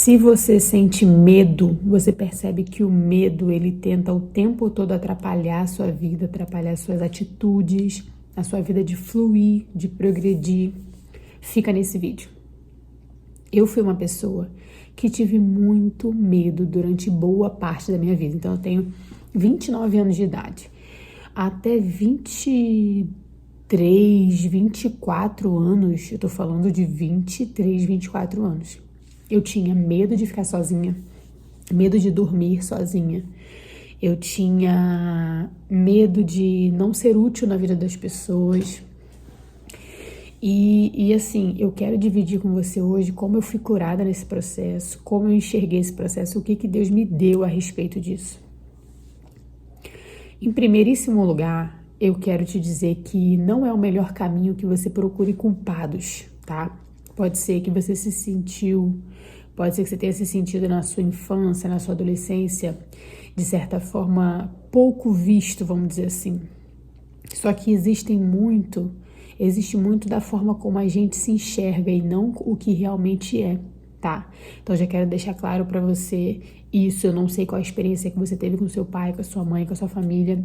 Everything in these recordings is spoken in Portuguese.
Se você sente medo, você percebe que o medo, ele tenta o tempo todo atrapalhar a sua vida, atrapalhar suas atitudes, a sua vida de fluir, de progredir. Fica nesse vídeo. Eu fui uma pessoa que tive muito medo durante boa parte da minha vida. Então, eu tenho 29 anos de idade. Até 23, 24 anos, eu tô falando de 23, 24 anos. Eu tinha medo de ficar sozinha, medo de dormir sozinha. Eu tinha medo de não ser útil na vida das pessoas. E assim, eu quero dividir com você hoje como eu fui curada nesse processo, como eu enxerguei esse processo, o que Deus me deu a respeito disso. Em primeiríssimo lugar, eu quero te dizer que não é o melhor caminho que você procure culpados, tá? Pode ser que você se sentiu, pode ser que você tenha se sentido na sua infância, na sua adolescência, de certa forma pouco visto, vamos dizer assim. Só que existe muito da forma como a gente se enxerga e não o que realmente é, tá? Então já quero deixar claro pra você isso. Eu não sei qual a experiência que você teve com seu pai, com a sua mãe, com a sua família,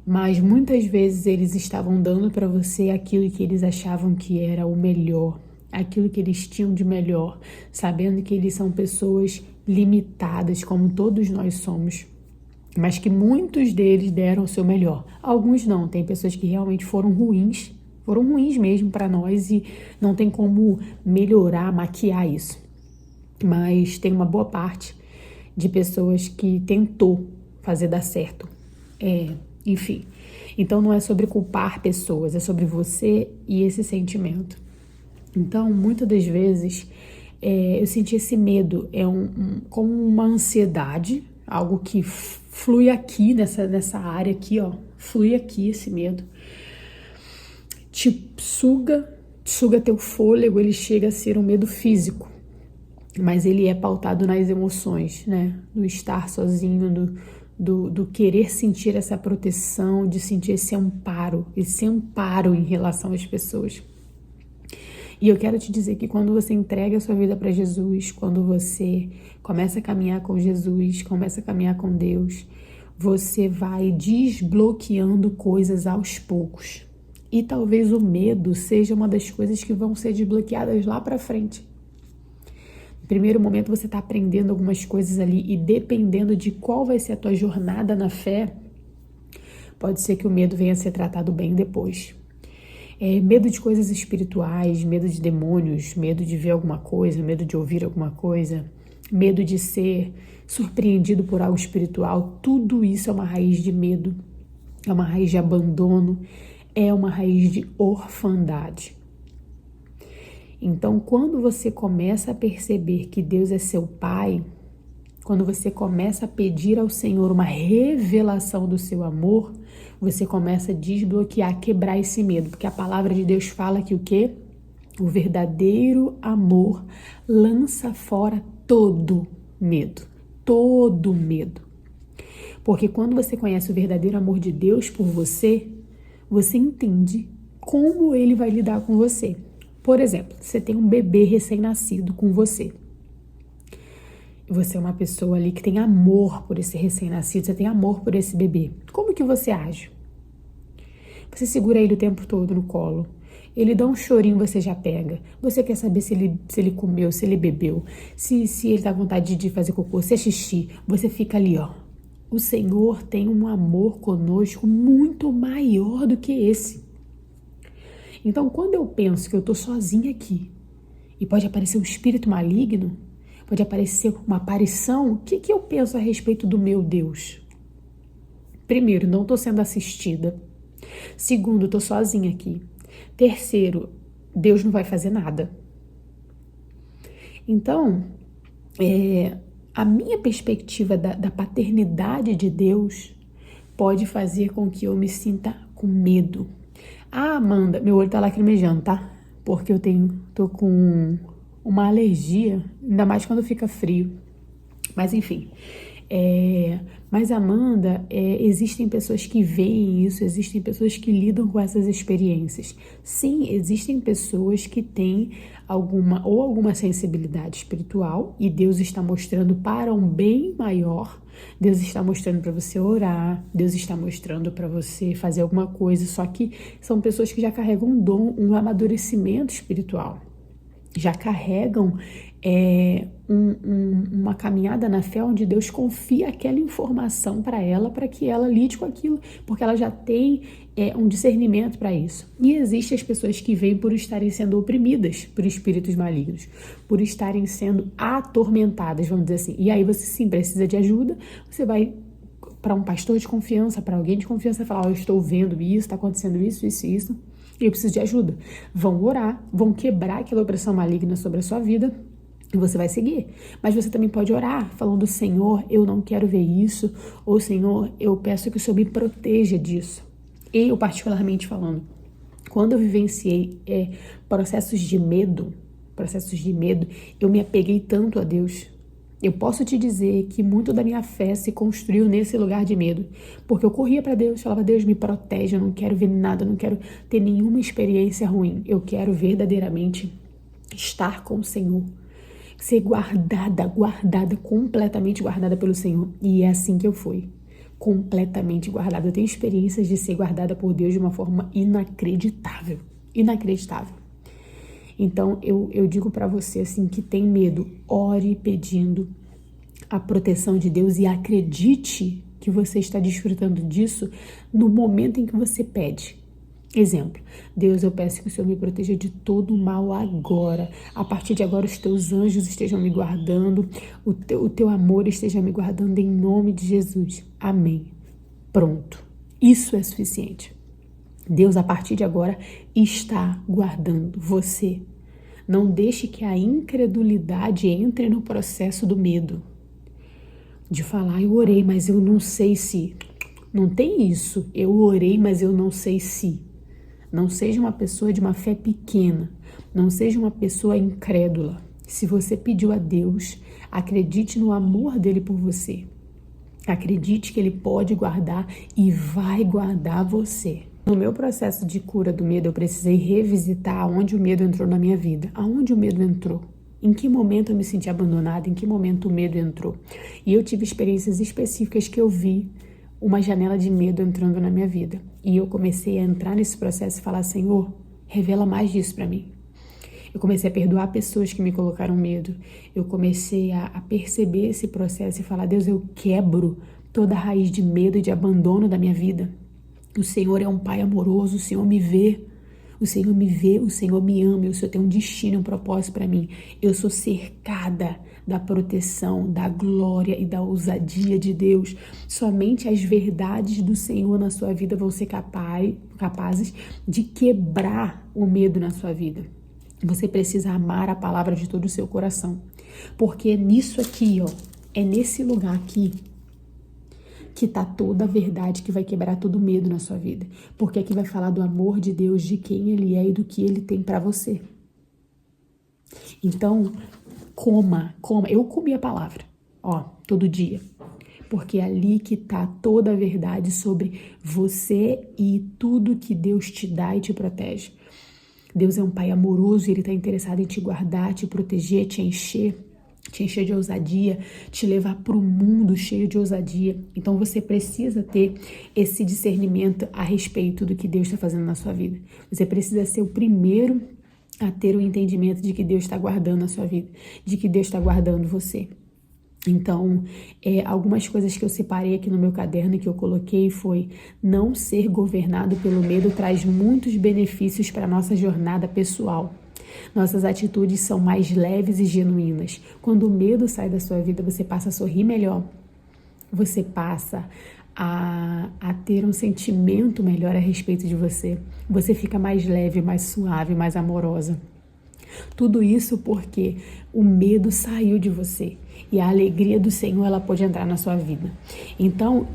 mas muitas vezes eles estavam dando pra você aquilo que eles achavam que era o melhor, aquilo que eles tinham de melhor, sabendo que eles são pessoas limitadas, como todos nós somos, mas que muitos deles deram o seu melhor. Alguns não, tem pessoas que realmente foram ruins mesmo para nós e não tem como melhorar, maquiar isso. Mas tem uma boa parte de pessoas que tentou fazer dar certo. Enfim, então não é sobre culpar pessoas, é sobre você e esse sentimento. Então, muitas das vezes, eu senti esse medo, como uma ansiedade, algo que flui aqui, nessa área aqui, ó, flui aqui esse medo. Te suga teu fôlego, ele chega a ser um medo físico, mas ele é pautado nas emoções, né? Do estar sozinho, do querer sentir essa proteção, de sentir esse amparo em relação às pessoas. E eu quero te dizer que quando você entrega a sua vida para Jesus, quando você começa a caminhar com Jesus, começa a caminhar com Deus, você vai desbloqueando coisas aos poucos. E talvez o medo seja uma das coisas que vão ser desbloqueadas lá para frente. No primeiro momento você está aprendendo algumas coisas ali e dependendo de qual vai ser a tua jornada na fé, pode ser que o medo venha a ser tratado bem depois. Medo de coisas espirituais, medo de demônios, medo de ver alguma coisa, medo de ouvir alguma coisa, medo de ser surpreendido por algo espiritual, tudo isso é uma raiz de medo, é uma raiz de abandono, é uma raiz de orfandade. Então, quando você começa a perceber que Deus é seu Pai, quando você começa a pedir ao Senhor uma revelação do seu amor, você começa a desbloquear, quebrar esse medo, porque a palavra de Deus fala que o quê? O verdadeiro amor lança fora todo medo, todo medo. Porque quando você conhece o verdadeiro amor de Deus por você, você entende como ele vai lidar com você. Por exemplo, você tem um bebê recém-nascido com você. Você é uma pessoa ali que tem amor por esse recém-nascido, você tem amor por esse bebê. Como que você age? Você segura ele o tempo todo no colo. Ele dá um chorinho, você já pega. Você quer saber se ele comeu, se ele bebeu, se ele tá com vontade de fazer cocô, se é xixi. Você fica ali, ó. O Senhor tem um amor conosco muito maior do que esse. Então, quando eu penso que eu tô sozinha aqui e pode aparecer um espírito maligno, pode aparecer uma aparição, o que eu penso a respeito do meu Deus? Primeiro, não estou sendo assistida. Segundo, estou sozinha aqui. Terceiro, Deus não vai fazer nada. Então, a minha perspectiva da paternidade de Deus pode fazer com que eu me sinta com medo. Ah, Amanda, meu olho tá lacrimejando, tá? Porque eu tô com uma alergia, ainda mais quando fica frio. Mas enfim, Mas Amanda, existem pessoas que veem isso, existem pessoas que lidam com essas experiências. Sim, existem pessoas que têm alguma sensibilidade espiritual e Deus está mostrando para um bem maior. Deus está mostrando para você orar, Deus está mostrando para você fazer alguma coisa, só que são pessoas que já carregam um dom, um amadurecimento espiritual, já carregam uma caminhada na fé onde Deus confia aquela informação para que ela lide com aquilo, porque ela já tem um discernimento para isso. E existem as pessoas que vêm por estarem sendo oprimidas por espíritos malignos, por estarem sendo atormentadas, vamos dizer assim. E aí você sim precisa de ajuda, você vai para um pastor de confiança, para alguém de confiança, falar, eu estou vendo isso, está acontecendo isso, isso e isso, e eu preciso de ajuda. Vão orar, vão quebrar aquela opressão maligna sobre a sua vida, e você vai seguir. Mas você também pode orar, falando, Senhor, eu não quero ver isso, ou Senhor, eu peço que o Senhor me proteja disso. Eu, particularmente falando, quando eu vivenciei processos de medo, eu me apeguei tanto a Deus. Eu posso te dizer que muito da minha fé se construiu nesse lugar de medo, porque eu corria para Deus, falava, Deus me protege, eu não quero ver nada, eu não quero ter nenhuma experiência ruim, eu quero verdadeiramente estar com o Senhor, ser guardada, completamente guardada pelo Senhor. E é assim que eu fui, completamente guardada. Eu tenho experiências de ser guardada por Deus de uma forma inacreditável. Então, eu digo para você, assim, que tem medo, ore pedindo a proteção de Deus e acredite que você está desfrutando disso no momento em que você pede. Exemplo, Deus, eu peço que o Senhor me proteja de todo o mal agora. A partir de agora, os teus anjos estejam me guardando, o teu amor esteja me guardando em nome de Jesus. Amém. Pronto. Isso é suficiente. Deus, a partir de agora, está guardando você. Não deixe que a incredulidade entre no processo do medo. De falar, eu orei, mas eu não sei se. Não tem isso. Eu orei, mas eu não sei se. Não seja uma pessoa de uma fé pequena. Não seja uma pessoa incrédula. Se você pediu a Deus, acredite no amor dele por você. Acredite que ele pode guardar e vai guardar você. No meu processo de cura do medo, eu precisei revisitar aonde o medo entrou na minha vida. Aonde o medo entrou? Em que momento eu me senti abandonada? Em que momento o medo entrou? E eu tive experiências específicas que eu vi uma janela de medo entrando na minha vida. E eu comecei a entrar nesse processo e falar, Senhor, revela mais disso para mim. Eu comecei a perdoar pessoas que me colocaram medo. Eu comecei a perceber esse processo e falar, Deus, eu quebro toda a raiz de medo e de abandono da minha vida. O Senhor é um Pai amoroso, o Senhor me vê. O Senhor me vê, o Senhor me ama, o Senhor tem um destino, um propósito para mim. Eu sou cercada da proteção, da glória e da ousadia de Deus. Somente as verdades do Senhor na sua vida vão ser capazes de quebrar o medo na sua vida. Você precisa amar a palavra de todo o seu coração. Porque é nisso aqui, é nesse lugar aqui que tá toda a verdade que vai quebrar todo medo na sua vida. Porque aqui vai falar do amor de Deus, de quem Ele é e do que Ele tem para você. Então, coma. Eu comi a palavra, todo dia. Porque é ali que tá toda a verdade sobre você e tudo que Deus te dá e te protege. Deus é um Pai amoroso e Ele está interessado em te guardar, te proteger, te encher de ousadia, te levar para o mundo cheio de ousadia. Então você precisa ter esse discernimento a respeito do que Deus está fazendo na sua vida. Você precisa ser o primeiro a ter o entendimento de que Deus está guardando a sua vida, de que Deus está guardando você. Então, algumas coisas que eu separei aqui no meu caderno e que eu coloquei foi: não ser governado pelo medo traz muitos benefícios para a nossa jornada pessoal. Nossas atitudes são mais leves e genuínas. Quando o medo sai da sua vida, você passa a sorrir melhor. Você passa a ter um sentimento melhor a respeito de você. Você fica mais leve, mais suave, mais amorosa. Tudo isso porque o medo saiu de você e a alegria do Senhor, ela pode entrar na sua vida. Então,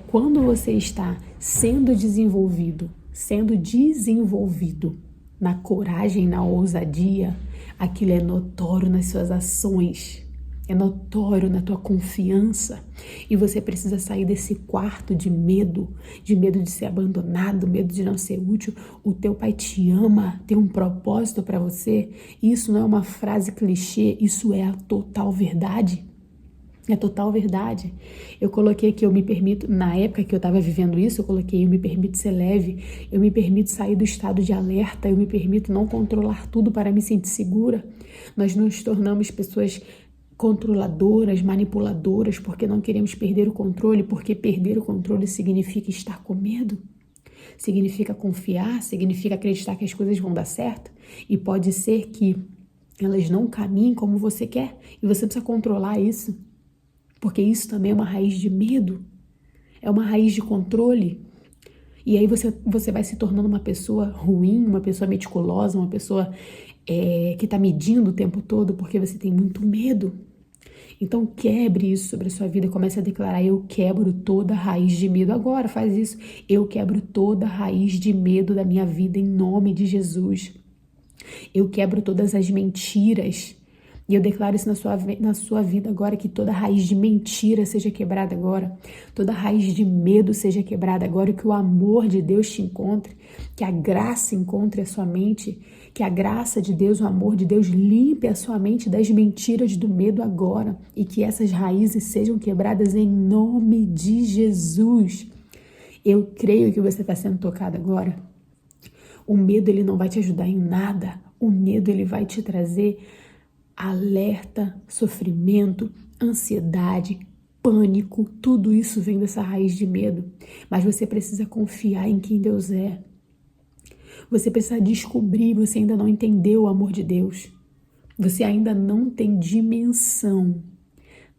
quando você está sendo desenvolvido na coragem, na ousadia, aquilo é notório nas suas ações. é notório na tua confiança, e você precisa sair desse quarto de medo de ser abandonado, medo de não ser útil. O teu pai te ama, tem um propósito para você. Isso não é uma frase clichê, isso é a total verdade. É total verdade. Eu coloquei que eu me permito, na época que eu estava vivendo isso, eu coloquei: eu me permito ser leve, eu me permito sair do estado de alerta, eu me permito não controlar tudo para me sentir segura. Nós nos tornamos pessoas controladoras, manipuladoras, porque não queremos perder o controle, porque perder o controle significa estar com medo, significa confiar, significa acreditar que as coisas vão dar certo, e pode ser que elas não caminhem como você quer, e você precisa controlar isso, porque isso também é uma raiz de medo, é uma raiz de controle. E aí você vai se tornando uma pessoa ruim, uma pessoa meticulosa, uma pessoa que está medindo o tempo todo porque você tem muito medo. Então quebre isso sobre a sua vida, comece a declarar: eu quebro toda a raiz de medo. Agora faz isso: eu quebro toda a raiz de medo da minha vida em nome de Jesus. Eu quebro todas as mentiras. E eu declaro isso na sua vida agora, que toda raiz de mentira seja quebrada agora, toda raiz de medo seja quebrada agora, que o amor de Deus te encontre, que a graça encontre a sua mente, que a graça de Deus, o amor de Deus limpe a sua mente das mentiras do medo agora, e que essas raízes sejam quebradas em nome de Jesus. Eu creio que você está sendo tocado agora. O medo, ele não vai te ajudar em nada. O medo, ele vai te trazer alerta, sofrimento, ansiedade, pânico. Tudo isso vem dessa raiz de medo. Mas você precisa confiar em quem Deus é. Você precisa descobrir, você ainda não entendeu o amor de Deus. Você ainda não tem dimensão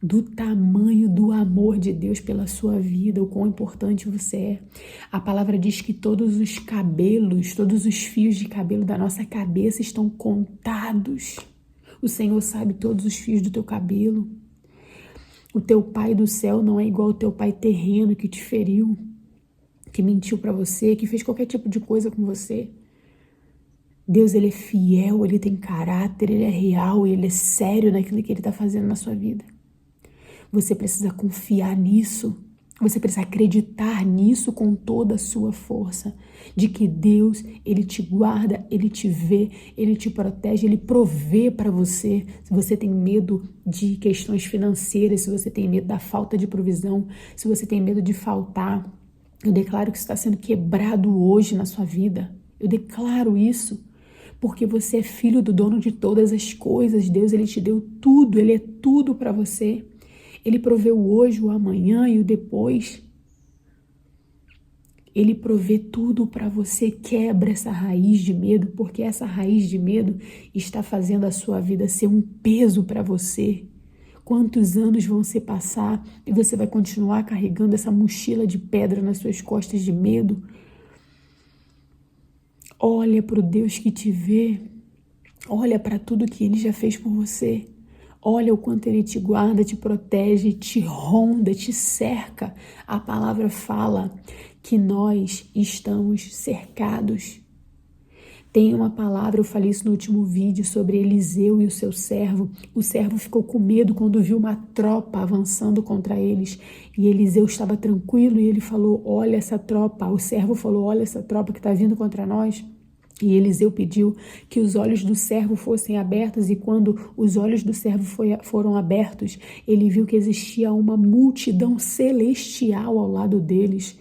do tamanho do amor de Deus pela sua vida, o quão importante você é. A palavra diz que todos os cabelos, todos os fios de cabelo da nossa cabeça estão contados. O Senhor sabe todos os fios do teu cabelo. O teu pai do céu não é igual ao teu pai terreno que te feriu, que mentiu para você, que fez qualquer tipo de coisa com você. Deus, ele é fiel, ele tem caráter, ele é real, ele é sério naquilo que ele está fazendo na sua vida. Você precisa confiar nisso. Você precisa acreditar nisso com toda a sua força, de que Deus, ele te guarda, ele te vê, ele te protege, ele provê para você. Se você tem medo de questões financeiras, se você tem medo da falta de provisão, se você tem medo de faltar, eu declaro que isso está sendo quebrado hoje na sua vida. Eu declaro isso, porque você é filho do dono de todas as coisas. Deus, ele te deu tudo, ele é tudo para você. Ele proveu o hoje, o amanhã e o depois. Ele provê tudo para você. Quebra essa raiz de medo, porque essa raiz de medo está fazendo a sua vida ser um peso para você. Quantos anos vão se passar e você vai continuar carregando essa mochila de pedra nas suas costas de medo? Olha para o Deus que te vê. Olha para tudo que ele já fez por você. Olha o quanto ele te guarda, te protege, te ronda, te cerca. A palavra fala que nós estamos cercados. Tem uma palavra, eu falei isso no último vídeo, sobre Eliseu e o seu servo. O servo ficou com medo quando viu uma tropa avançando contra eles. E Eliseu estava tranquilo e ele falou: olha essa tropa. O servo falou: olha essa tropa que está vindo contra nós. E Eliseu pediu que os olhos do servo fossem abertos, e quando os olhos do servo foram abertos, ele viu que existia uma multidão celestial ao lado deles.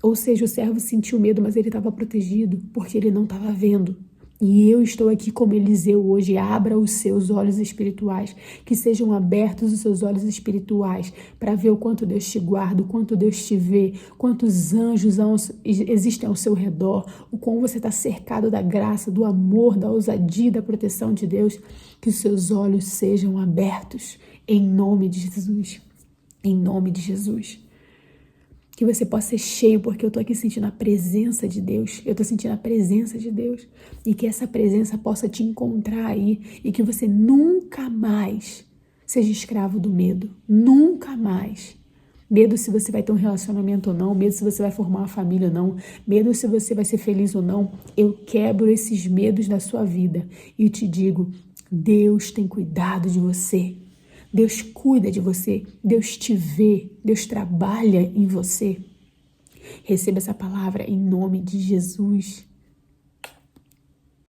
Ou seja, o servo sentiu medo, mas ele estava protegido, porque ele não estava vendo. E eu estou aqui como Eliseu hoje. Abra os seus olhos espirituais, que sejam abertos os seus olhos espirituais para ver o quanto Deus te guarda, o quanto Deus te vê, quantos anjos existem ao seu redor, o quão você está cercado da graça, do amor, da ousadia, da proteção de Deus. Que os seus olhos sejam abertos em nome de Jesus. Em nome de Jesus. Que você possa ser cheio, porque eu estou aqui sentindo a presença de Deus. Eu estou sentindo a presença de Deus. E que essa presença possa te encontrar aí. E que você nunca mais seja escravo do medo. Nunca mais. Medo se você vai ter um relacionamento ou não. Medo se você vai formar uma família ou não. Medo se você vai ser feliz ou não. Eu quebro esses medos da sua vida. E te digo: Deus tem cuidado de você. Deus cuida de você, Deus te vê, Deus trabalha em você. Receba essa palavra em nome de Jesus.